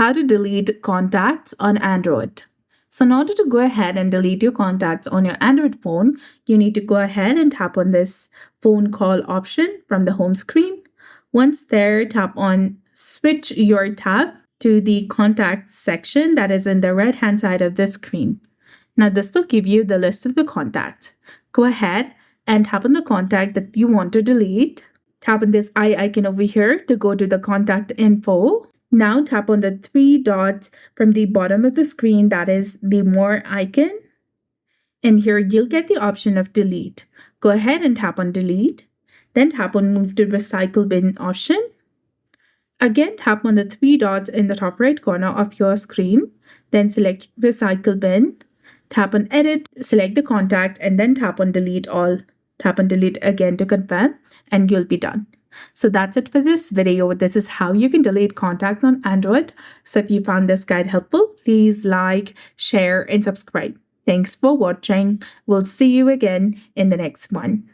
How to delete contacts on Android. So in order to go ahead and delete your contacts on your Android phone, you need to go ahead and tap on this phone call option from the home screen. Once there, tap on switch your tab to the contacts section that is in the right hand side of the screen. Now this will give you the list of the contacts. Go ahead and tap on the contact that you want to delete. Tap on this eye icon over here to go to the contact info. Now tap on the three dots from the bottom of the screen, that is the more icon. And here you'll get the option of delete. Go ahead and tap on delete. Then tap on move to recycle bin option. Again, tap on the three dots in the top right corner of your screen. Then select recycle bin. Tap on edit, select the contact, and then tap on delete all. Tap on delete again to confirm, and you'll be done. So that's it for this video. This is how you can delete contacts on Android. So if you found this guide helpful, please like, share, and subscribe. Thanks for watching. We'll see you again in the next one.